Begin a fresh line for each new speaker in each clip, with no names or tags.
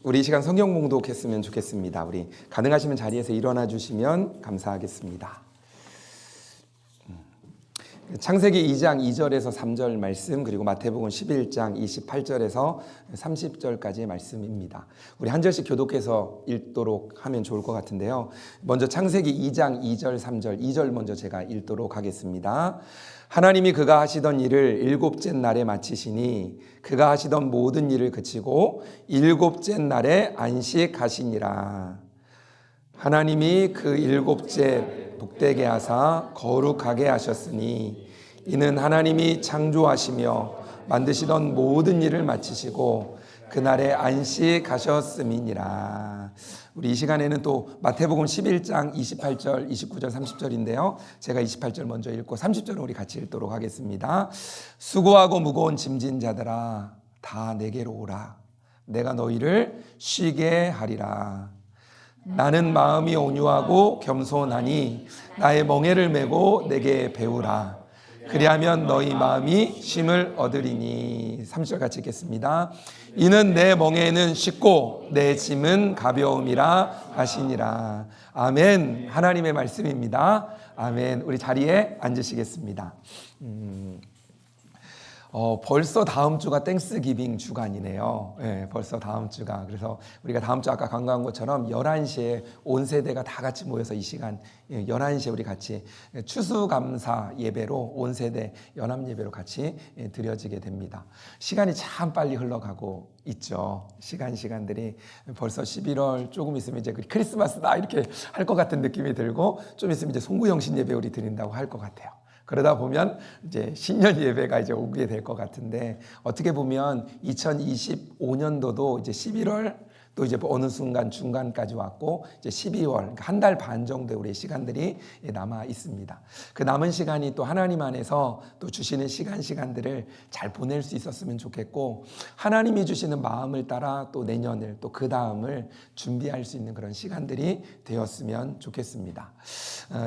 우리 이 시간 성경 봉독했으면 좋겠습니다. 우리 가능하시면 자리에서 일어나 주시면 감사하겠습니다. 창세기 2장 2절에서 3절 말씀, 그리고 마태복음 11장 28절에서 30절까지의 말씀입니다. 우리 한 절씩 교독해서 읽도록 하면 좋을 것 같은데요. 먼저 창세기 2장 2절 3절, 2절 먼저 제가 읽도록 하겠습니다. 하나님이 그가 하시던 일을 일곱째 날에 마치시니 그가 하시던 모든 일을 그치고 일곱째 날에 안식하시니라. 하나님이 그 일곱째 복되게 하사 거룩하게 하셨으니 이는 하나님이 창조하시며 만드시던 모든 일을 마치시고 그날에 안식하셨음이니라. 우리 이 시간에는 또 마태복음 11장 28절, 29절, 30절인데요. 제가 28절 먼저 읽고 30절은 우리 같이 읽도록 하겠습니다. 수고하고 무거운 짐진 자들아 다 내게로 오라. 내가 너희를 쉬게 하리라. 나는 마음이 온유하고 겸손하니 나의 멍에를 메고 내게 배우라. 그리하면 너희 마음이 쉼을 얻으리니. 3절 같이 읽겠습니다. 이는 내 멍에는 쉽고 내 짐은 가벼움이라 하시니라. 아멘. 하나님의 말씀입니다. 아멘. 우리 자리에 앉으시겠습니다. 벌써 다음 주가 땡스기빙 주간이네요. 네, 벌써 다음 주가. 그래서 우리가 다음 주 아까 간과한 것처럼 11시에 온 세대가 다 같이 모여서 이 시간 11시에 우리 같이 추수감사 예배로 온 세대 연합 예배로 같이 드려지게 됩니다. 시간이 참 빨리 흘러가고 있죠. 시간들이 벌써 11월 조금 있으면 이제 크리스마스다 이렇게 할 것 같은 느낌이 들고 좀 있으면 이제 송구영신 예배 우리 드린다고 할 것 같아요. 그러다 보면 이제 신년 예배가 이제 오게 될 것 같은데, 어떻게 보면 2025년도도 이제 11월 또 이제 어느 순간 중간까지 왔고 이제 12월, 그러니까 한 달 반 정도의 우리의 시간들이 남아 있습니다. 그 남은 시간이 또 하나님 안에서 또 주시는 시간들을 잘 보낼 수 있었으면 좋겠고, 하나님이 주시는 마음을 따라 또 내년을 또 그 다음을 준비할 수 있는 그런 시간들이 되었으면 좋겠습니다.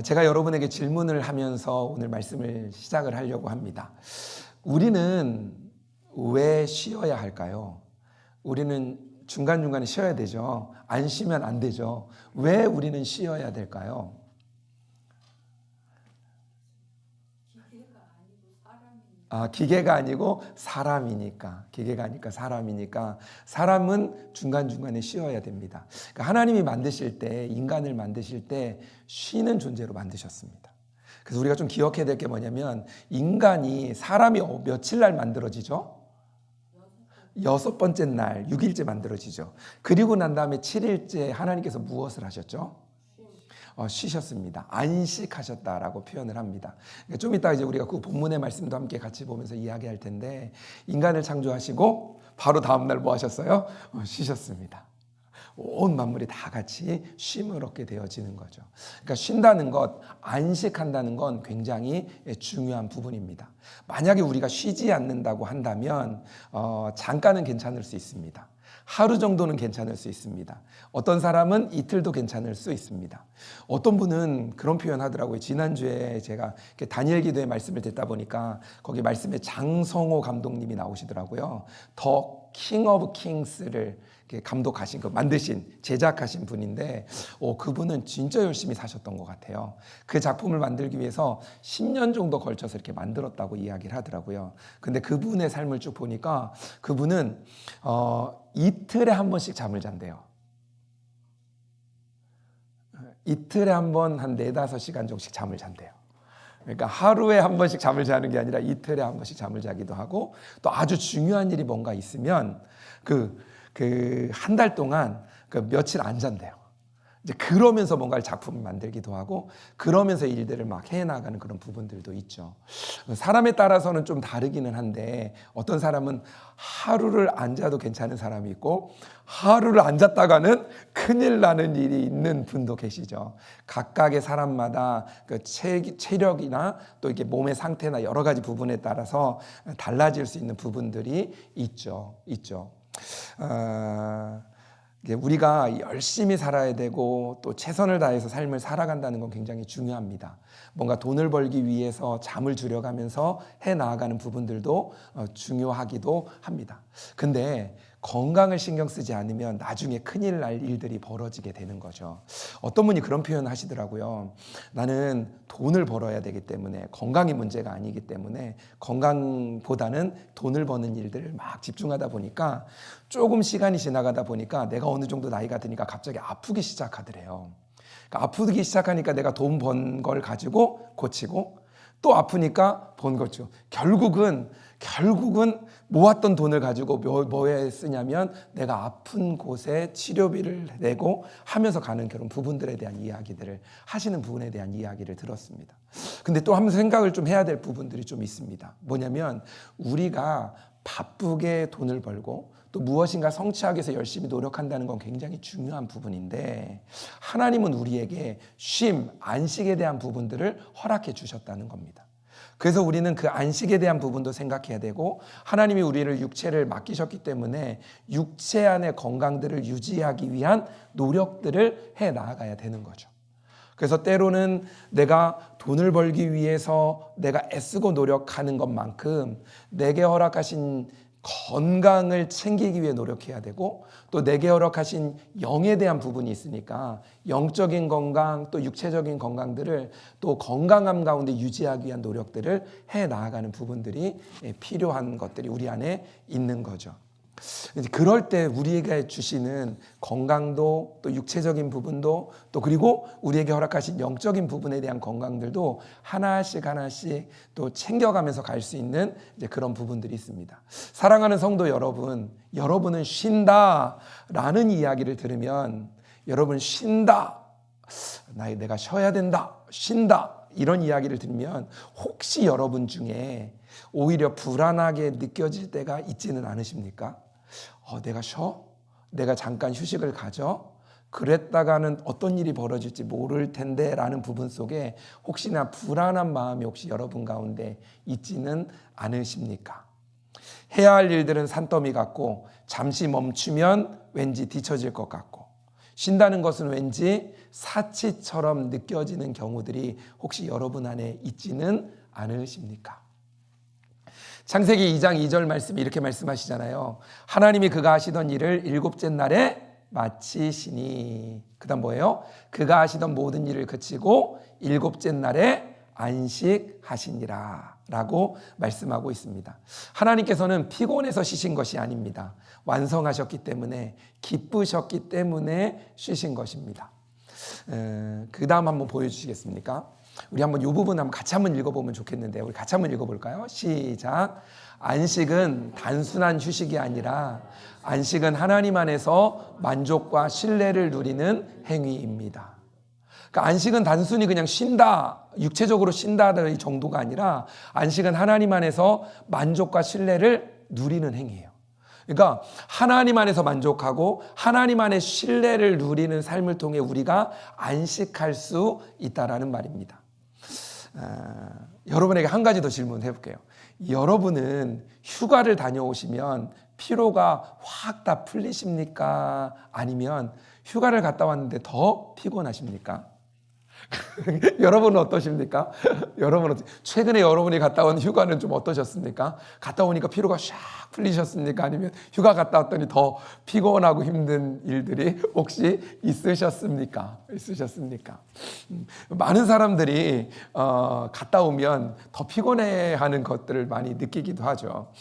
제가 여러분에게 질문을 하면서 오늘 말씀을 시작을 하려고 합니다. 우리는 왜 쉬어야 할까요? 우리는 중간중간에 쉬어야 되죠. 안 쉬면 안 되죠. 왜 우리는 쉬어야 될까요? 기계가 아니고 사람이니까. 기계가 아니까 사람이니까. 사람은 중간중간에 쉬어야 됩니다. 그러니까 하나님이 만드실 때, 인간을 만드실 때 쉬는 존재로 만드셨습니다. 그래서 우리가 좀 기억해야 될 게 뭐냐면, 인간이, 사람이 며칠 날 만들어지죠? 6번째 날 6일째 만들어지죠. 그리고 난 다음에 7일째 하나님께서 무엇을 하셨죠? 쉬셨습니다. 안식하셨다라고 표현을 합니다. 좀 이따 이제 우리가 그 본문의 말씀도 함께 같이 보면서 이야기할 텐데, 인간을 창조하시고 바로 다음 날 뭐 하셨어요? 쉬셨습니다. 온 만물이 다 같이 쉼을 얻게 되어지는 거죠. 그러니까 쉰다는 것, 안식한다는 건 굉장히 중요한 부분입니다. 만약에 우리가 쉬지 않는다고 한다면 잠깐은 괜찮을 수 있습니다. 하루 정도는 괜찮을 수 있습니다. 어떤 사람은 이틀도 괜찮을 수 있습니다. 어떤 분은 그런 표현 하더라고요. 지난주에 제가 다니엘 기도의 말씀을 듣다 보니까 거기 말씀에 장성호 감독님이 나오시더라고요. 더 킹 오브 킹스를 감독하신, 만드신, 제작하신 분인데, 그분은 진짜 열심히 사셨던 것 같아요. 그 작품을 만들기 위해서 10년 정도 걸쳐서 이렇게 만들었다고 이야기를 하더라고요. 근데 그분의 삶을 쭉 보니까 그분은 이틀에 한 번씩 잠을 잔대요. 이틀에 한 번 한 4-5시간 정도씩 잠을 잔대요. 그러니까 하루에 한 번씩 잠을 자는 게 아니라 이틀에 한 번씩 잠을 자기도 하고, 또 아주 중요한 일이 뭔가 있으면 한 달 동안 며칠 안 잔대요. 이제 그러면서 뭔가 작품을 만들기도 하고, 그러면서 일들을 막 해나가는 그런 부분들도 있죠. 사람에 따라서는 좀 다르기는 한데, 어떤 사람은 하루를 안 자도 괜찮은 사람이 있고, 하루를 안 잤다가는 큰일 나는 일이 있는 분도 계시죠. 각각의 사람마다 그 체력이나 또 이렇게 몸의 상태나 여러 가지 부분에 따라서 달라질 수 있는 부분들이 있죠. 우리가 열심히 살아야 되고 또 최선을 다해서 삶을 살아간다는 건 굉장히 중요합니다. 뭔가 돈을 벌기 위해서 잠을 줄여가면서 해 나아가는 부분들도 중요하기도 합니다. 근데 건강을 신경 쓰지 않으면 나중에 큰일 날 일들이 벌어지게 되는 거죠. 어떤 분이 그런 표현을 하시더라고요. 나는 돈을 벌어야 되기 때문에, 건강이 문제가 아니기 때문에 건강보다는 돈을 버는 일들을 막 집중하다 보니까 조금 시간이 지나가다 보니까 내가 어느 정도 나이가 드니까 갑자기 아프기 시작하더래요. 그러니까 아프기 시작하니까 내가 돈 번 걸 가지고 고치고 또 아프니까 번 거죠. 결국은 모았던 돈을 가지고 뭐에 쓰냐면 내가 아픈 곳에 치료비를 내고 하면서 가는 그런 부분들에 대한 이야기들을 하시는 부분에 대한 이야기를 들었습니다. 근데 또 한번 생각을 좀 해야 될 부분들이 좀 있습니다. 뭐냐면 우리가 바쁘게 돈을 벌고 또 무엇인가 성취하기 위해서 열심히 노력한다는 건 굉장히 중요한 부분인데 하나님은 우리에게 쉼, 안식에 대한 부분들을 허락해 주셨다는 겁니다. 그래서 우리는 그 안식에 대한 부분도 생각해야 되고 하나님이 우리를 육체를 맡기셨기 때문에 육체 안의 건강들을 유지하기 위한 노력들을 해 나가야 되는 거죠. 그래서 때로는 내가 돈을 벌기 위해서 내가 애쓰고 노력하는 것만큼 내게 허락하신 건강을 챙기기 위해 노력해야 되고 또 내게 허락하신 영에 대한 부분이 있으니까 영적인 건강 또 육체적인 건강들을 또 건강함 가운데 유지하기 위한 노력들을 해 나아가는 부분들이 필요한 것들이 우리 안에 있는 거죠. 그럴 때 우리에게 주시는 건강도 또 육체적인 부분도 또 그리고 우리에게 허락하신 영적인 부분에 대한 건강들도 하나씩 또 챙겨가면서 갈 수 있는 이제 그런 부분들이 있습니다. 사랑하는 성도 여러분, 여러분은 쉰다라는 이야기를 들으면 여러분 쉰다, 내가 쉬어야 된다, 쉰다 이런 이야기를 들으면 혹시 여러분 중에 오히려 불안하게 느껴질 때가 있지는 않으십니까? 내가 쉬어? 내가 잠깐 휴식을 가져? 그랬다가는 어떤 일이 벌어질지 모를 텐데 라는 부분 속에 혹시나 불안한 마음이 혹시 여러분 가운데 있지는 않으십니까? 해야 할 일들은 산더미 같고 잠시 멈추면 왠지 뒤처질 것 같고 쉰다는 것은 왠지 사치처럼 느껴지는 경우들이 혹시 여러분 안에 있지는 않으십니까? 창세기 2장 2절 말씀이 이렇게 말씀하시잖아요. 하나님이 그가 하시던 일을 일곱째 날에 마치시니. 그 다음 뭐예요? 그가 하시던 모든 일을 그치고 일곱째 날에 안식하시니라 라고 말씀하고 있습니다. 하나님께서는 피곤해서 쉬신 것이 아닙니다. 완성하셨기 때문에 기쁘셨기 때문에 쉬신 것입니다. 그 다음 한번 보여주시겠습니까? 우리 한번 이 부분 한번 같이 한번 읽어보면 좋겠는데 우리 같이 한번 읽어볼까요? 시작. 안식은 단순한 휴식이 아니라 안식은 하나님 안에서 만족과 신뢰를 누리는 행위입니다. 그러니까 안식은 단순히 그냥 쉰다, 육체적으로 쉰다의 정도가 아니라 안식은 하나님 안에서 만족과 신뢰를 누리는 행위예요. 그러니까 하나님 안에서 만족하고 하나님 안에 신뢰를 누리는 삶을 통해 우리가 안식할 수 있다라는 말입니다. 여러분에게 한 가지 더 질문해 볼게요. 여러분은 휴가를 다녀오시면 피로가 확 다 풀리십니까? 아니면 휴가를 갔다 왔는데 더 피곤하십니까? 여러분은 어떠십니까? 최근에 여러분이 갔다 온 휴가는 좀 어떠셨습니까? 갔다 오니까 피로가 샥 풀리셨습니까? 아니면 휴가 갔다 왔더니 더 피곤하고 힘든 일들이 혹시 있으셨습니까? 많은 사람들이 갔다 오면 더 피곤해하는 것들을 많이 느끼기도 하죠.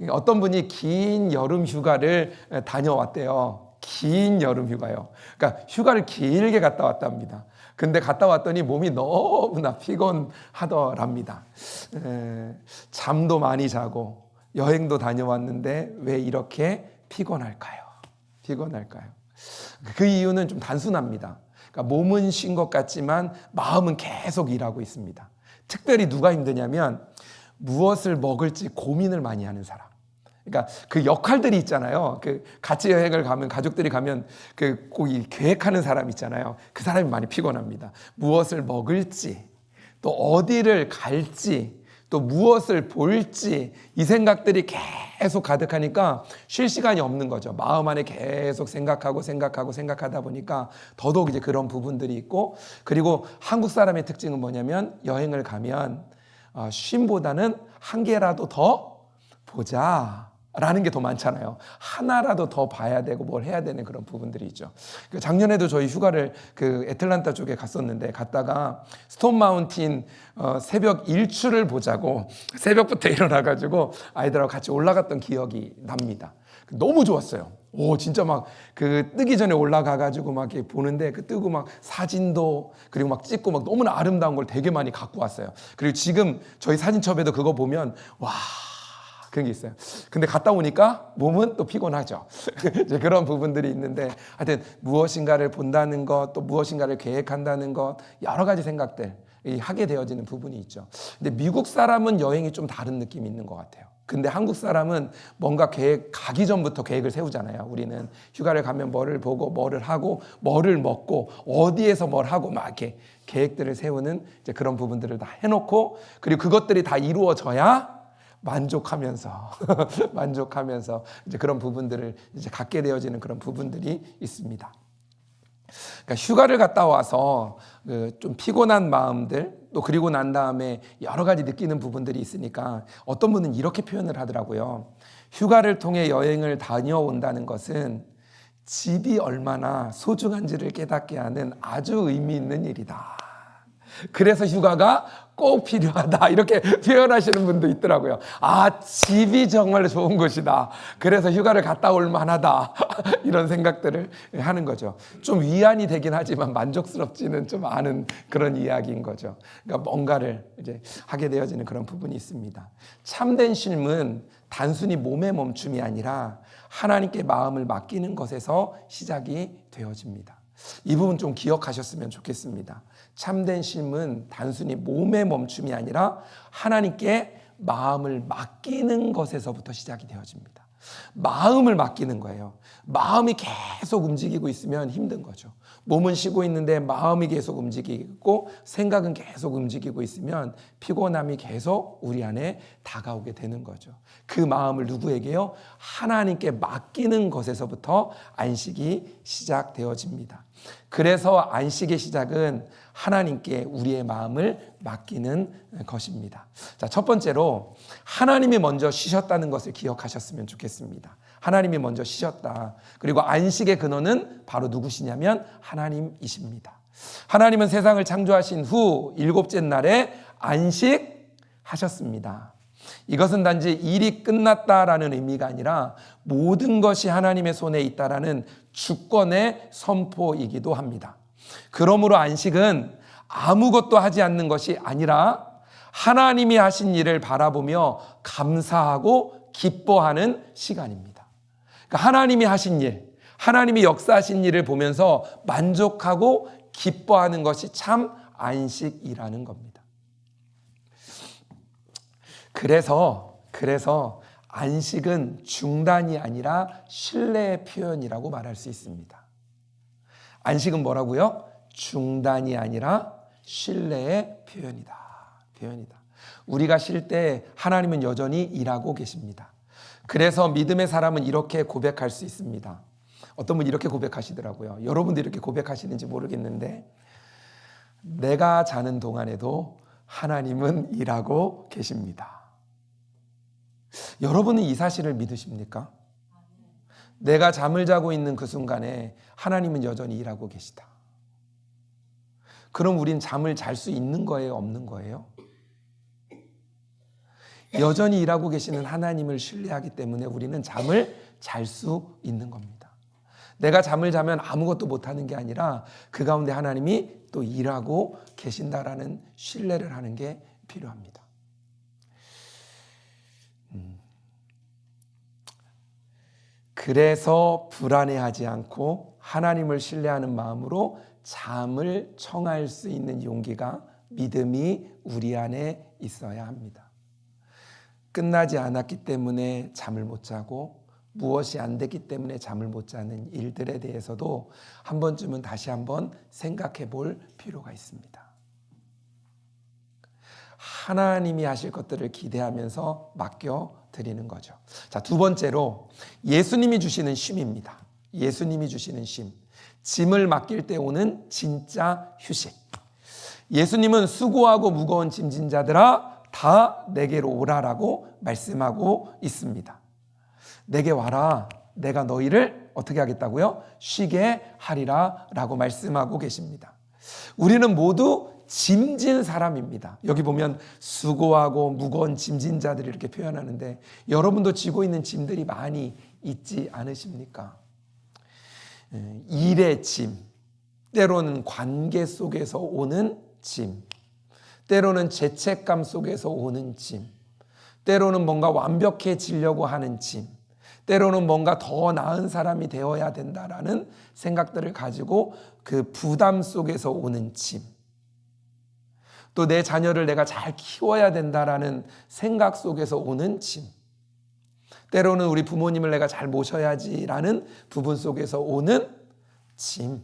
어떤 분이 긴 여름 휴가를 다녀왔대요. 긴 여름 휴가요. 그러니까 휴가를 길게 갔다 왔답니다. 근데 갔다 왔더니 몸이 너무나 피곤하더랍니다. 잠도 많이 자고 여행도 다녀왔는데 왜 이렇게 피곤할까요? 그 이유는 좀 단순합니다. 그러니까 몸은 쉰 것 같지만 마음은 계속 일하고 있습니다. 특별히 누가 힘드냐면 무엇을 먹을지 고민을 많이 하는 사람. 그러니까 그 역할들이 있잖아요. 그 같이 여행을 가면 가족들이 가면 그 꼭 이 계획하는 사람 있잖아요. 그 사람이 많이 피곤합니다. 무엇을 먹을지, 또 어디를 갈지, 또 무엇을 볼지 이 생각들이 계속 가득하니까 쉴 시간이 없는 거죠. 마음 안에 계속 생각하다 보니까 더더욱 이제 그런 부분들이 있고 그리고 한국 사람의 특징은 뭐냐면 여행을 가면 쉼보다는 한 개라도 더 보자. 라는 게 더 많잖아요. 하나라도 더 봐야 되고 뭘 해야 되는 그런 부분들이 있죠. 작년에도 저희 휴가를 애틀란타 쪽에 갔었는데, 갔다가 스톤 마운틴 새벽 일출을 보자고 새벽부터 일어나가지고 아이들하고 같이 올라갔던 기억이 납니다. 너무 좋았어요. 진짜 막 뜨기 전에 올라가가지고 막 이렇게 보는데, 뜨고 막 사진도 그리고 막 찍고 막 너무나 아름다운 걸 되게 많이 갖고 왔어요. 그리고 지금 저희 사진첩에도 그거 보면 와, 그런 게 있어요. 근데 갔다 오니까 몸은 또 피곤하죠. 이제 그런 부분들이 있는데, 하여튼 무엇인가를 본다는 것, 또 무엇인가를 계획한다는 것, 여러 가지 생각들 하게 되어지는 부분이 있죠. 근데 미국 사람은 여행이 좀 다른 느낌이 있는 것 같아요. 근데 한국 사람은 뭔가 가기 전부터 계획을 세우잖아요. 우리는 휴가를 가면 뭐를 보고 뭐를 하고 뭐를 먹고 어디에서 뭘 하고 막 이렇게 계획들을 세우는 이제 그런 부분들을 다 해놓고, 그리고 그것들이 다 이루어져야 만족하면서 이제 그런 부분들을 이제 갖게 되어지는 그런 부분들이 있습니다. 그러니까 휴가를 갔다 와서 좀 피곤한 마음들, 또 그리고 난 다음에 여러 가지 느끼는 부분들이 있으니까 어떤 분은 이렇게 표현을 하더라고요. 휴가를 통해 여행을 다녀온다는 것은 집이 얼마나 소중한지를 깨닫게 하는 아주 의미 있는 일이다. 그래서 휴가가 꼭 필요하다, 이렇게 표현하시는 분도 있더라고요. 집이 정말 좋은 곳이다, 그래서 휴가를 갔다 올 만하다 이런 생각들을 하는 거죠. 좀 위안이 되긴 하지만 만족스럽지는 좀 않은 그런 이야기인 거죠. 그러니까 뭔가를 이제 하게 되어지는 그런 부분이 있습니다. 참된 쉼은 단순히 몸의 멈춤이 아니라 하나님께 마음을 맡기는 것에서 시작이 되어집니다. 이 부분 좀 기억하셨으면 좋겠습니다. 참된 쉼은 단순히 몸의 멈춤이 아니라 하나님께 마음을 맡기는 것에서부터 시작이 되어집니다. 마음을 맡기는 거예요. 마음이 계속 움직이고 있으면 힘든 거죠. 몸은 쉬고 있는데 마음이 계속 움직이고 생각은 계속 움직이고 있으면 피곤함이 계속 우리 안에 다가오게 되는 거죠. 그 마음을 누구에게요? 하나님께 맡기는 것에서부터 안식이 시작되어집니다. 그래서 안식의 시작은 하나님께 우리의 마음을 맡기는 것입니다. 자, 첫 번째로 하나님이 먼저 쉬셨다는 것을 기억하셨으면 좋겠습니다. 하나님이 먼저 쉬셨다. 그리고 안식의 근원은 바로 누구시냐면 하나님이십니다. 하나님은 세상을 창조하신 후 일곱째 날에 안식하셨습니다. 이것은 단지 일이 끝났다라는 의미가 아니라 모든 것이 하나님의 손에 있다라는 주권의 선포이기도 합니다. 그러므로 안식은 아무것도 하지 않는 것이 아니라 하나님이 하신 일을 바라보며 감사하고 기뻐하는 시간입니다. 그러니까 하나님이 하신 일, 하나님이 역사하신 일을 보면서 만족하고 기뻐하는 것이 참 안식이라는 겁니다. 그래서 안식은 중단이 아니라 신뢰의 표현이라고 말할 수 있습니다. 안식은 뭐라고요? 중단이 아니라 신뢰의 표현이다. 우리가 쉴 때 하나님은 여전히 일하고 계십니다. 그래서 믿음의 사람은 이렇게 고백할 수 있습니다. 어떤 분이 이렇게 고백하시더라고요. 여러분도 이렇게 고백하시는지 모르겠는데, 내가 자는 동안에도 하나님은 일하고 계십니다. 여러분은 이 사실을 믿으십니까? 내가 잠을 자고 있는 그 순간에 하나님은 여전히 일하고 계시다. 그럼 우린 잠을 잘 수 있는 거예요? 없는 거예요? 여전히 일하고 계시는 하나님을 신뢰하기 때문에 우리는 잠을 잘 수 있는 겁니다. 내가 잠을 자면 아무것도 못하는 게 아니라 그 가운데 하나님이 또 일하고 계신다라는 신뢰를 하는 게 필요합니다. 그래서 불안해하지 않고 하나님을 신뢰하는 마음으로 잠을 청할 수 있는 용기가, 믿음이 우리 안에 있어야 합니다. 끝나지 않았기 때문에 잠을 못 자고 무엇이 안 됐기 때문에 잠을 못 자는 일들에 대해서도 한 번쯤은 다시 한번 생각해 볼 필요가 있습니다. 하나님이 하실 것들을 기대하면서 맡겨드리는 거죠. 자, 두 번째로 예수님이 주시는 쉼입니다. 예수님이 주시는 쉼. 짐을 맡길 때 오는 진짜 휴식. 예수님은 수고하고 무거운 짐진 자들아 다 내게로 오라라고 말씀하고 있습니다. 내게 와라. 내가 너희를 어떻게 하겠다고요? 쉬게 하리라 라고 말씀하고 계십니다. 우리는 모두 짐진 사람입니다. 여기 보면 수고하고 무거운 짐진 자들이 이렇게 표현하는데 여러분도 지고 있는 짐들이 많이 있지 않으십니까? 일의 짐, 때로는 관계 속에서 오는 짐, 때로는 죄책감 속에서 오는 짐, 때로는 뭔가 완벽해지려고 하는 짐, 때로는 뭔가 더 나은 사람이 되어야 된다라는 생각들을 가지고 그 부담 속에서 오는 짐, 또 내 자녀를 내가 잘 키워야 된다라는 생각 속에서 오는 짐, 때로는 우리 부모님을 내가 잘 모셔야지라는 부분 속에서 오는 짐,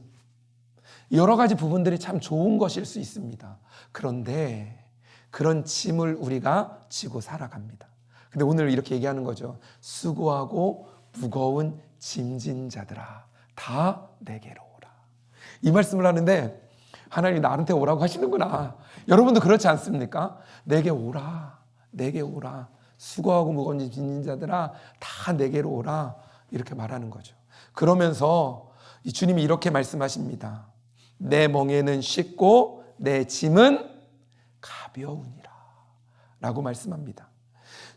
여러 가지 부분들이 참 좋은 것일 수 있습니다. 그런데 그런 짐을 우리가 지고 살아갑니다. 근데 오늘 이렇게 얘기하는 거죠. 수고하고 무거운 짐진 자들아 다 내게로 오라. 이 말씀을 하는데 하나님이 나한테 오라고 하시는구나. 여러분도 그렇지 않습니까? 내게 오라. 내게 오라. 수고하고 무거운 짐진 자들아 다 내게로 오라. 이렇게 말하는 거죠. 그러면서 이 주님이 이렇게 말씀하십니다. 내 멍에는 쉽고 내 짐은 가벼우니라 라고 말씀합니다.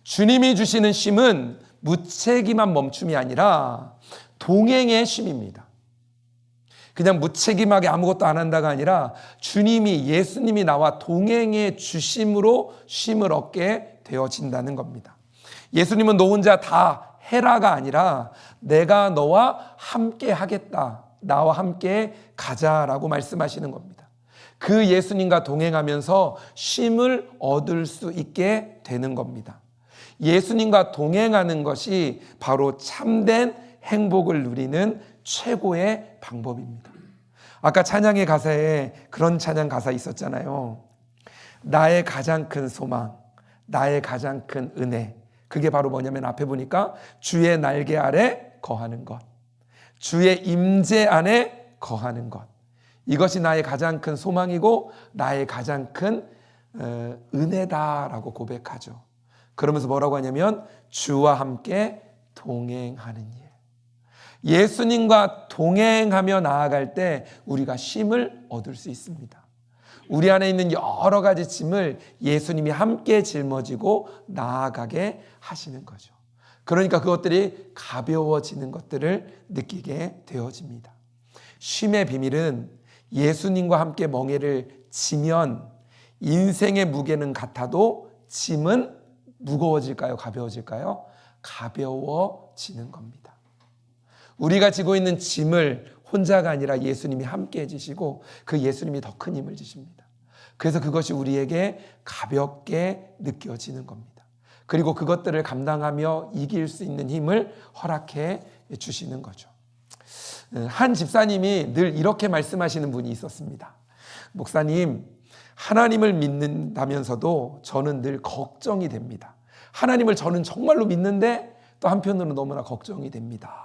주님이 주시는 쉼은 무책임한 멈춤이 아니라 동행의 쉼입니다. 그냥 무책임하게 아무것도 안 한다가 아니라 주님이, 예수님이 나와 동행해 주심으로 쉼을 얻게 되어진다는 겁니다. 예수님은 너 혼자 다 해라가 아니라 내가 너와 함께 하겠다, 나와 함께 가자라고 말씀하시는 겁니다. 그 예수님과 동행하면서 쉼을 얻을 수 있게 되는 겁니다. 예수님과 동행하는 것이 바로 참된 행복을 누리는 최고의 방법입니다. 아까 찬양의 가사에 그런 찬양 가사 있었잖아요. 나의 가장 큰 소망, 나의 가장 큰 은혜. 그게 바로 뭐냐면 앞에 보니까 주의 날개 아래 거하는 것, 주의 임재 안에 거하는 것. 이것이 나의 가장 큰 소망이고 나의 가장 큰 은혜다라고 고백하죠. 그러면서 뭐라고 하냐면 주와 함께 동행하는 일. 예수님과 동행하며 나아갈 때 우리가 쉼을 얻을 수 있습니다. 우리 안에 있는 여러 가지 짐을 예수님이 함께 짊어지고 나아가게 하시는 거죠. 그러니까 그것들이 가벼워지는 것들을 느끼게 되어집니다. 쉼의 비밀은 예수님과 함께 멍에를 지면 인생의 무게는 같아도 짐은 무거워질까요? 가벼워질까요? 가벼워지는 겁니다. 우리가 지고 있는 짐을 혼자가 아니라 예수님이 함께 해주시고 그 예수님이 더 큰 힘을 주십니다. 그래서 그것이 우리에게 가볍게 느껴지는 겁니다. 그리고 그것들을 감당하며 이길 수 있는 힘을 허락해 주시는 거죠. 한 집사님이 늘 이렇게 말씀하시는 분이 있었습니다. 목사님, 하나님을 믿는다면서도 저는 늘 걱정이 됩니다. 하나님을 저는 정말로 믿는데 또 한편으로는 너무나 걱정이 됩니다.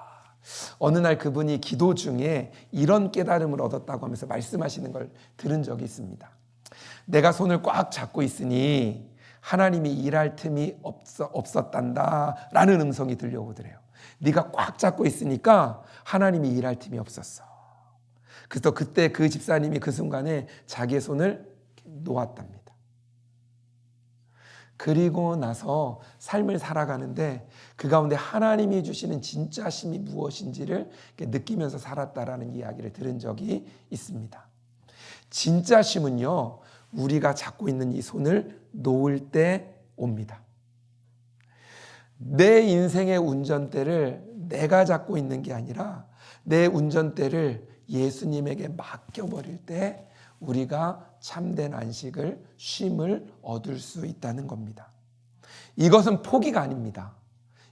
어느 날 그분이 기도 중에 이런 깨달음을 얻었다고 하면서 말씀하시는 걸 들은 적이 있습니다. 내가 손을 꽉 잡고 있으니 하나님이 일할 틈이 없었단다 라는 음성이 들려오더래요. 네가 꽉 잡고 있으니까 하나님이 일할 틈이 없었어. 그래서 그때 그 집사님이 그 순간에 자기의 손을 놓았답니다. 그리고 나서 삶을 살아가는데 그 가운데 하나님이 주시는 진짜 쉼이 무엇인지를 느끼면서 살았다라는 이야기를 들은 적이 있습니다. 진짜 쉼은요, 우리가 잡고 있는 이 손을 놓을 때 옵니다. 내 인생의 운전대를 내가 잡고 있는 게 아니라 내 운전대를 예수님에게 맡겨버릴 때 우리가 참된 안식을, 쉼을 얻을 수 있다는 겁니다. 이것은 포기가 아닙니다.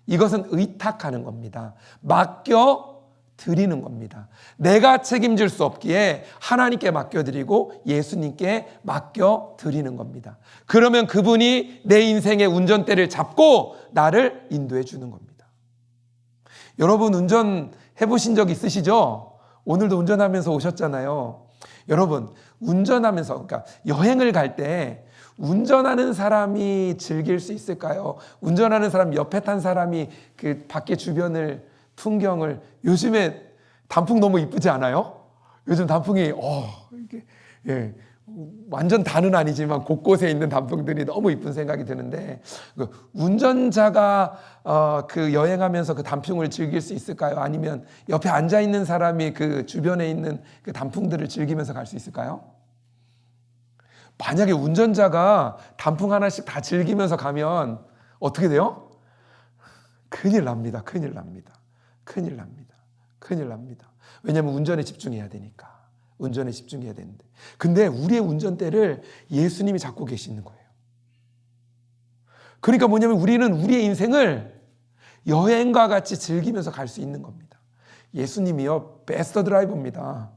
이것은 의탁하는 겁니다. 맡겨 드리는 겁니다. 내가 책임질 수 없기에 하나님께 맡겨드리고 예수님께 맡겨드리는 겁니다. 그러면 그분이 내 인생의 운전대를 잡고 나를 인도해 주는 겁니다. 여러분 운전해 보신 적 있으시죠? 오늘도 운전하면서 오셨잖아요. 여러분 운전하면서, 그러니까 여행을 갈 때 운전하는 사람이 즐길 수 있을까요? 운전하는 사람 옆에 탄 사람이 그 밖에 주변을 풍경을 요즘에 단풍 너무 이쁘지 않아요? 요즘 단풍이 이게 예. 완전 다는 아니지만 곳곳에 있는 단풍들이 너무 이쁜 생각이 드는데 운전자가 그 여행하면서 그 단풍을 즐길 수 있을까요? 아니면 옆에 앉아 있는 사람이 그 주변에 있는 그 단풍들을 즐기면서 갈 수 있을까요? 만약에 운전자가 단풍 하나씩 다 즐기면서 가면 어떻게 돼요? 큰일 납니다. 큰일 납니다. 큰일 납니다. 큰일 납니다. 왜냐하면 운전에 집중해야 되니까. 운전에 집중해야 되는데. 근데 우리의 운전대를 예수님이 잡고 계시는 거예요. 그러니까 뭐냐면 우리는 우리의 인생을 여행과 같이 즐기면서 갈 수 있는 겁니다. 예수님이요, 베스트 드라이버입니다.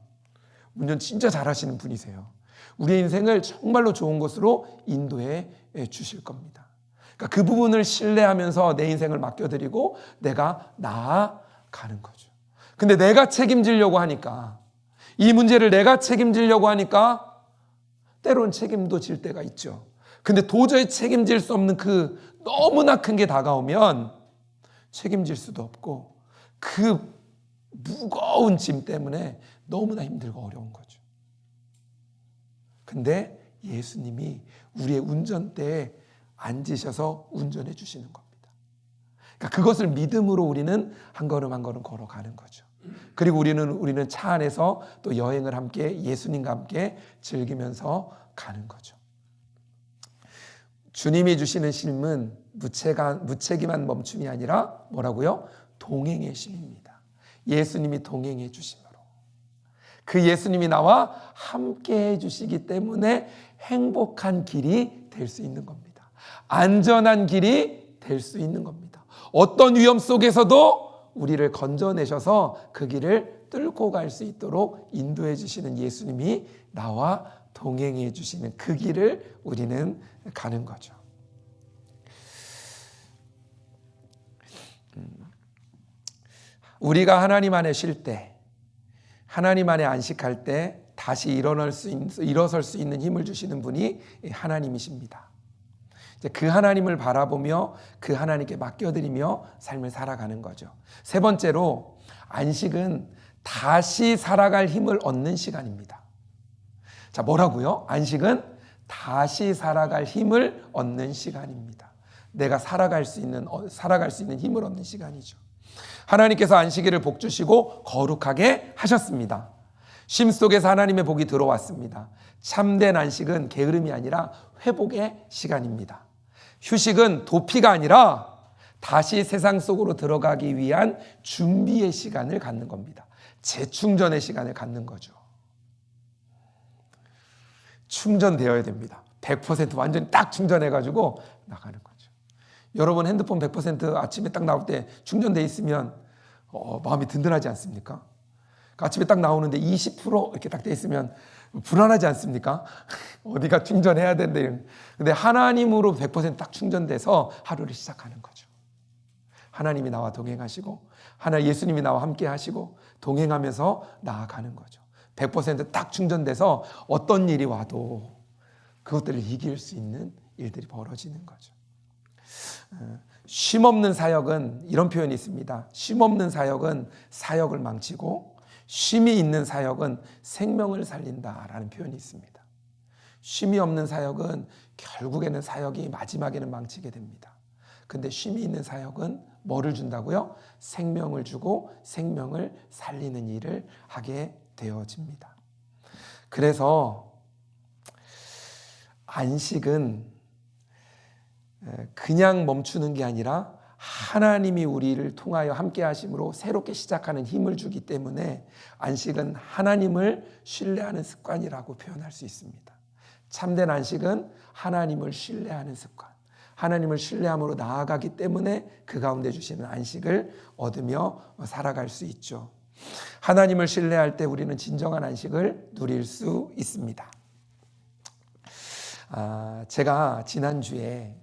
운전 진짜 잘하시는 분이세요. 우리의 인생을 정말로 좋은 곳으로 인도해 주실 겁니다. 그러니까 그 부분을 신뢰하면서 내 인생을 맡겨드리고 내가 나아가는 거죠. 근데 내가 책임지려고 하니까, 이 문제를 내가 책임지려고 하니까 때론 책임도 질 때가 있죠. 근데 도저히 책임질 수 없는 그 너무나 큰 게 다가오면 책임질 수도 없고 그 무거운 짐 때문에 너무나 힘들고 어려운 거죠. 근데 예수님이 우리의 운전대에 앉으셔서 운전해 주시는 겁니다. 그러니까 그것을 믿음으로 우리는 한 걸음 한 걸음 걸어가는 거죠. 그리고 우리는 차 안에서 또 여행을 함께 예수님과 함께 즐기면서 가는 거죠. 주님이 주시는 쉼은 무책임한 멈춤이 아니라 뭐라고요? 동행의 쉼입니다. 예수님이 동행해 주심으로. 그 예수님이 나와 함께 해주시기 때문에 행복한 길이 될 수 있는 겁니다. 안전한 길이 될 수 있는 겁니다. 어떤 위험 속에서도 우리를 건져내셔서 그 길을 뚫고 갈 수 있도록 인도해 주시는 예수님이 나와 동행해 주시는 그 길을 우리는 가는 거죠. 우리가 하나님 안에 쉴 때, 하나님 안에 안식할 때 다시 일어설 수 있는 힘을 주시는 분이 하나님이십니다. 그 하나님을 바라보며 그 하나님께 맡겨드리며 삶을 살아가는 거죠. 세 번째로, 안식은 다시 살아갈 힘을 얻는 시간입니다. 자, 뭐라고요? 안식은 다시 살아갈 힘을 얻는 시간입니다. 내가 살아갈 수 있는 힘을 얻는 시간이죠. 하나님께서 안식일을 복 주시고 거룩하게 하셨습니다. 쉼 속에서 하나님의 복이 들어왔습니다. 참된 안식은 게으름이 아니라 회복의 시간입니다. 휴식은 도피가 아니라 다시 세상 속으로 들어가기 위한 준비의 시간을 갖는 겁니다. 재충전의 시간을 갖는 거죠. 충전되어야 됩니다. 100% 완전히 딱 충전해가지고 나가는 거죠. 여러분 핸드폰 100% 아침에 딱 나올 때 충전돼 있으면 마음이 든든하지 않습니까? 아침에 딱 나오는데 20% 이렇게 딱 돼 있으면 불안하지 않습니까? 어디가 충전해야 되는데. 근데 하나님으로 100% 딱 충전돼서 하루를 시작하는 거죠. 하나님이 나와 동행하시고 예수님이 나와 함께 하시고 동행하면서 나아가는 거죠. 100% 충전돼서 어떤 일이 와도 그것들을 이길 수 있는 일들이 벌어지는 거죠. 쉼없는 사역은 이런 표현이 있습니다. 쉼없는 사역은 사역을 망치고 쉼이 있는 사역은 생명을 살린다라는 표현이 있습니다. 쉼이 없는 사역은 결국에는 사역이 마지막에는 망치게 됩니다. 근데 쉼이 있는 사역은 뭐를 준다고요? 생명을 주고 생명을 살리는 일을 하게 되어집니다. 그래서 안식은 그냥 멈추는 게 아니라 하나님이 우리를 통하여 함께 하심으로 새롭게 시작하는 힘을 주기 때문에 안식은 하나님을 신뢰하는 습관이라고 표현할 수 있습니다. 참된 안식은 하나님을 신뢰하는 습관, 하나님을 신뢰함으로 나아가기 때문에 그 가운데 주시는 안식을 얻으며 살아갈 수 있죠. 하나님을 신뢰할 때 우리는 진정한 안식을 누릴 수 있습니다. 제가 지난주에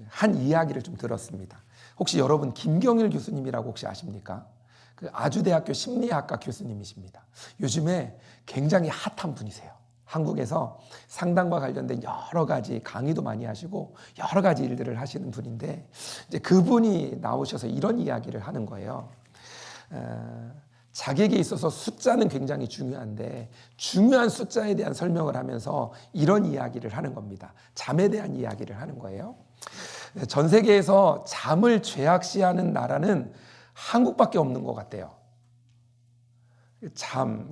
한 이야기를 좀 들었습니다. 혹시 여러분 김경일 교수님이라고 혹시 아십니까? 그 아주대학교 심리학과 교수님이십니다. 요즘에 굉장히 핫한 분이세요. 한국에서 상담과 관련된 여러 가지 강의도 많이 하시고 여러 가지 일들을 하시는 분인데 이제 그분이 나오셔서 이런 이야기를 하는 거예요. 자기에게 있어서 숫자는 굉장히 중요한데 중요한 숫자에 대한 설명을 하면서 이런 이야기를 하는 겁니다. 잠에 대한 이야기를 하는 거예요. 전 세계에서 잠을 죄악시하는 나라는 한국밖에 없는 것 같아요.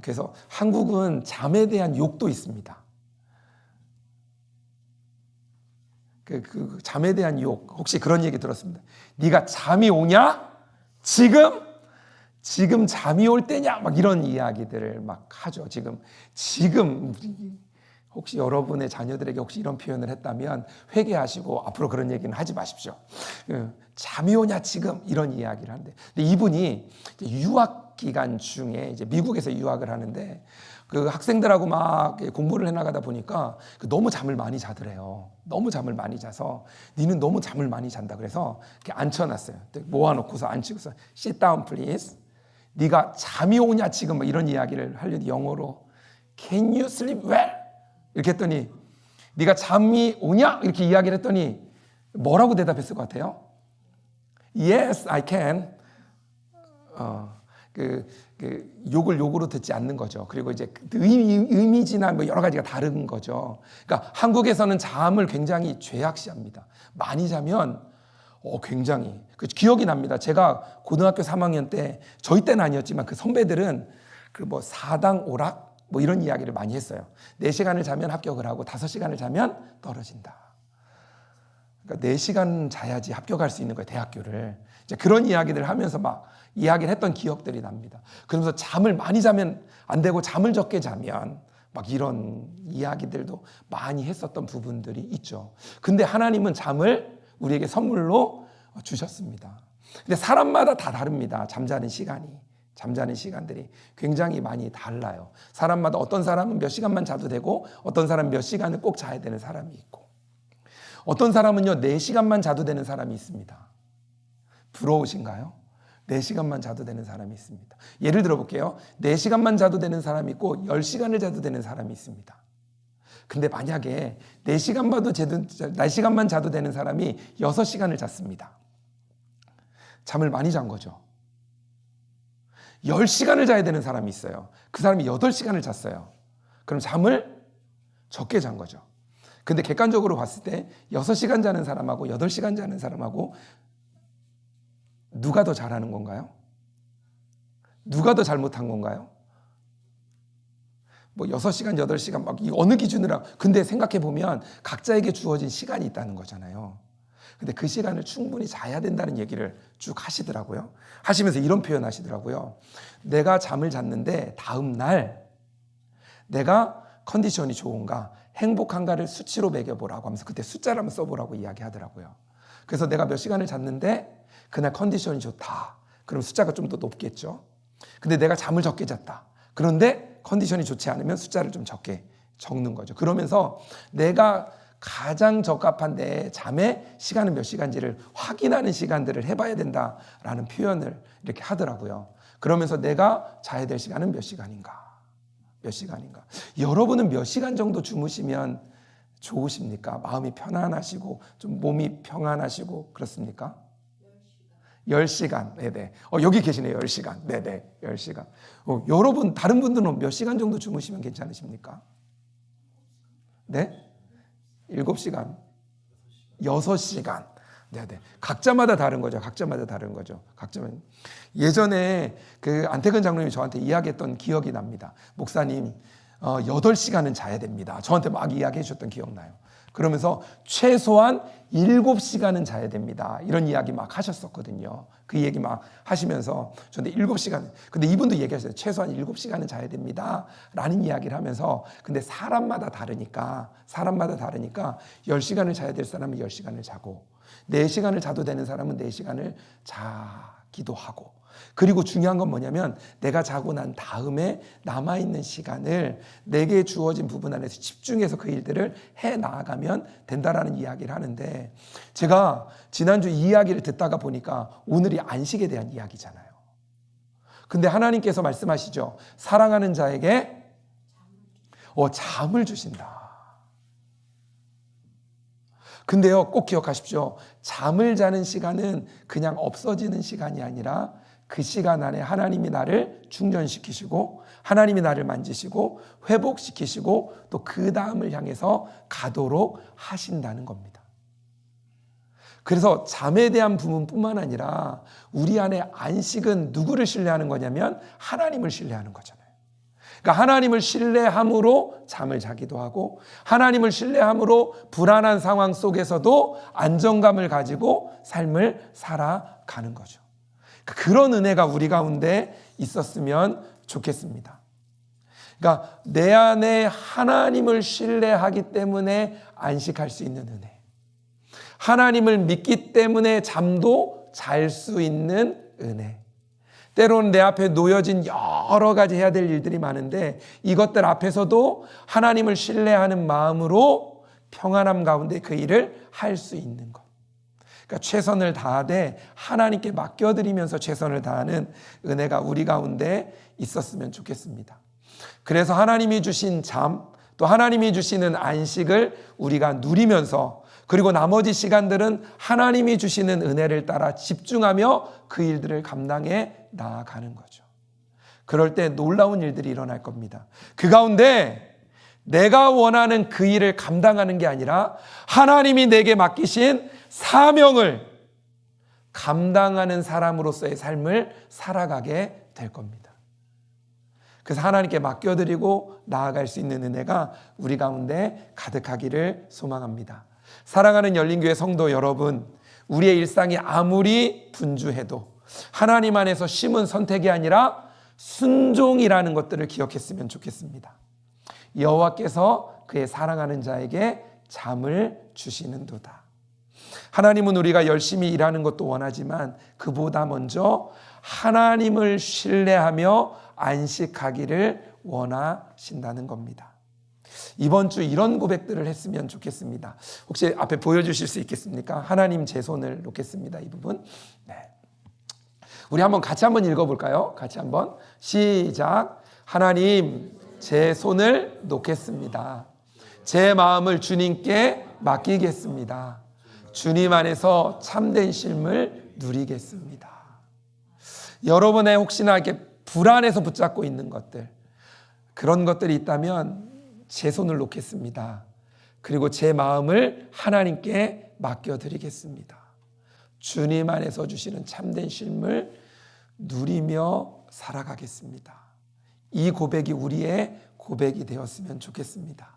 그래서 한국은 잠에 대한 욕도 있습니다. 그 잠에 대한 욕, 혹시 그런 얘기 들었습니다. 네가 잠이 오냐? 지금 잠이 올 때냐? 막 이런 이야기들을 막 하죠. 지금 혹시 여러분의 자녀들에게 혹시 이런 표현을 했다면 회개하시고 앞으로 그런 얘기는 하지 마십시오. 잠이 오냐 지금 이런 이야기를 하는데, 근데 이분이 유학 기간 중에 이제 미국에서 유학을 하는데 그 학생들하고 막 공부를 해나가다 보니까 너무 잠을 많이 자더래요. 너무 잠을 많이 자서 니는 너무 잠을 많이 잔다 그래서 이렇게 앉혀놨어요. 모아놓고서 앉히고서 sit down please. 네가 잠이 오냐 지금 뭐 이런 이야기를 하려니 영어로 can you sleep well? 이렇게 했더니 네가 잠이 오냐? 이렇게 이야기를 했더니 뭐라고 대답했을 것 같아요? Yes, I can. 욕을 욕으로 듣지 않는 거죠. 그리고 이제 이미지나 뭐 여러 가지가 다른 거죠. 그러니까 한국에서는 잠을 굉장히 죄악시합니다. 많이 자면 굉장히 기억이 납니다. 제가 고등학교 3학년 때 저희 때는 아니었지만 그 선배들은 그 뭐 사당 오락 뭐 이런 이야기를 많이 했어요. 4시간을 자면 합격을 하고 5시간을 자면 떨어진다. 그러니까 4시간 자야지 합격할 수 있는 거예요, 대학교를. 이제 그런 이야기들을 하면서 막 이야기를 했던 기억들이 납니다. 그러면서 잠을 많이 자면 안 되고 잠을 적게 자면 막 이런 이야기들도 많이 했었던 부분들이 있죠. 근데 하나님은 잠을 우리에게 선물로 주셨습니다. 근데 사람마다 다 다릅니다. 잠자는 시간들이 굉장히 많이 달라요. 사람마다 어떤 사람은 몇 시간만 자도 되고 어떤 사람은 몇 시간을 꼭 자야 되는 사람이 있고 어떤 사람은요 4시간만 자도 되는 사람이 있습니다. 부러우신가요? 4시간만 자도 되는 사람이 있습니다. 예를 들어 볼게요. 4시간만 자도 되는 사람이 있고 10시간을 자도 되는 사람이 있습니다. 근데 만약에 4시간만 자도 되는 사람이 6시간을 잤습니다. 잠을 많이 잔 거죠. 10시간을 자야 되는 사람이 있어요. 그 사람이 8시간을 잤어요. 그럼 잠을 적게 잔 거죠. 근데 객관적으로 봤을 때 6시간 자는 사람하고 8시간 자는 사람하고 누가 더 잘하는 건가요? 누가 더 잘못한 건가요? 뭐 6시간, 8시간 막 어느 기준으로. 근데 생각해 보면 각자에게 주어진 시간이 있다는 거잖아요. 근데 그 시간을 충분히 자야 된다는 얘기를 쭉 하시더라고요. 하시면서 이런 표현 하시더라고요. 내가 잠을 잤는데 다음 날 내가 컨디션이 좋은가 행복한가를 수치로 매겨보라고 하면서 그때 숫자를 한번 써보라고 이야기하더라고요. 그래서 내가 몇 시간을 잤는데 그날 컨디션이 좋다. 그럼 숫자가 좀 더 높겠죠. 근데 내가 잠을 적게 잤다. 그런데 컨디션이 좋지 않으면 숫자를 좀 적게 적는 거죠. 그러면서 내가 가장 적합한 내 잠의 시간은 몇 시간인지를 확인하는 시간들을 해봐야 된다라는 표현을 이렇게 하더라고요. 그러면서 내가 자야 될 시간은 몇 시간인가? 여러분은 몇 시간 정도 주무시면 좋으십니까? 마음이 편안하시고 좀 몸이 평안하시고 그렇습니까? 10시간. 네네. 여기 계시네요. 10시간. 네네. 10시간. 여러분, 다른 분들은 몇 시간 정도 주무시면 괜찮으십니까? 네? 7시간. 6시간. 네네. 각자마다 다른 거죠. 예전에 그 안태근 장로님이 저한테 이야기했던 기억이 납니다. 목사님, 8시간은 자야 됩니다. 저한테 막 이야기해 주셨던 기억나요. 그러면서 최소한 7시간은 자야 됩니다. 이런 이야기 막 하셨었거든요. 그 얘기 막 하시면서 저한테 7시간. 근데 이분도 얘기하셨어요. 최소한 7시간은 자야 됩니다. 라는 이야기를 하면서 근데 사람마다 다르니까 10시간을 자야 될 사람은 10시간을 자고 4시간을 자도 되는 사람은 4시간을 자기도 하고 그리고 중요한 건 뭐냐면 내가 자고 난 다음에 남아있는 시간을 내게 주어진 부분 안에서 집중해서 그 일들을 해 나아가면 된다라는 이야기를 하는데 제가 지난주 이 이야기를 듣다가 보니까 오늘이 안식에 대한 이야기잖아요. 근데 하나님께서 말씀하시죠. 사랑하는 자에게 잠을 주신다. 근데요, 꼭 기억하십시오. 잠을 자는 시간은 그냥 없어지는 시간이 아니라 그 시간 안에 하나님이 나를 충전시키시고 하나님이 나를 만지시고 회복시키시고 또 그 다음을 향해서 가도록 하신다는 겁니다. 그래서 잠에 대한 부분뿐만 아니라 우리 안에 안식은 누구를 신뢰하는 거냐면 하나님을 신뢰하는 거잖아요. 그러니까 하나님을 신뢰함으로 잠을 자기도 하고 하나님을 신뢰함으로 불안한 상황 속에서도 안정감을 가지고 삶을 살아가는 거죠. 그런 은혜가 우리 가운데 있었으면 좋겠습니다. 그러니까 내 안에 하나님을 신뢰하기 때문에 안식할 수 있는 은혜, 하나님을 믿기 때문에 잠도 잘 수 있는 은혜, 때로는 내 앞에 놓여진 여러 가지 해야 될 일들이 많은데 이것들 앞에서도 하나님을 신뢰하는 마음으로 평안함 가운데 그 일을 할 수 있는 것. 그러니까 최선을 다하되 하나님께 맡겨드리면서 최선을 다하는 은혜가 우리 가운데 있었으면 좋겠습니다. 그래서 하나님이 주신 잠, 또 하나님이 주시는 안식을 우리가 누리면서 그리고 나머지 시간들은 하나님이 주시는 은혜를 따라 집중하며 그 일들을 감당해 나아가는 거죠. 그럴 때 놀라운 일들이 일어날 겁니다. 그 가운데 내가 원하는 그 일을 감당하는 게 아니라 하나님이 내게 맡기신 사명을 감당하는 사람으로서의 삶을 살아가게 될 겁니다. 그래서 하나님께 맡겨드리고 나아갈 수 있는 은혜가 우리 가운데 가득하기를 소망합니다. 사랑하는 열린교회 성도 여러분, 우리의 일상이 아무리 분주해도 하나님 안에서 심은 선택이 아니라 순종이라는 것들을 기억했으면 좋겠습니다. 여호와께서 그의 사랑하는 자에게 잠을 주시는도다. 하나님은 우리가 열심히 일하는 것도 원하지만 그보다 먼저 하나님을 신뢰하며 안식하기를 원하신다는 겁니다. 이번 주 이런 고백들을 했으면 좋겠습니다. 혹시 앞에 보여주실 수 있겠습니까? 하나님, 제 손을 놓겠습니다. 이 부분. 네. 우리 같이 한번 읽어볼까요? 같이 한번 시작. 하나님, 제 손을 놓겠습니다. 제 마음을 주님께 맡기겠습니다. 주님 안에서 참된 쉼을 누리겠습니다. 여러분의 혹시나 이렇게 불안해서 붙잡고 있는 것들, 그런 것들이 있다면 제 손을 놓겠습니다. 그리고 제 마음을 하나님께 맡겨드리겠습니다. 주님 안에서 주시는 참된 쉼을 누리며 살아가겠습니다. 이 고백이 우리의 고백이 되었으면 좋겠습니다.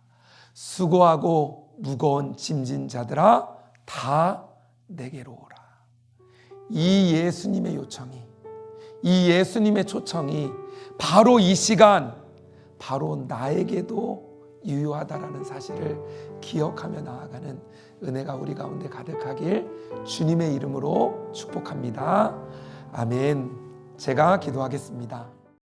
수고하고 무거운 짐진 자들아 다 내게로 오라. 이 예수님의 요청이, 이 예수님의 초청이 바로 이 시간, 바로 나에게도 유효하다라는 사실을 기억하며 나아가는 은혜가 우리 가운데 가득하길 주님의 이름으로 축복합니다. 아멘. 제가 기도하겠습니다.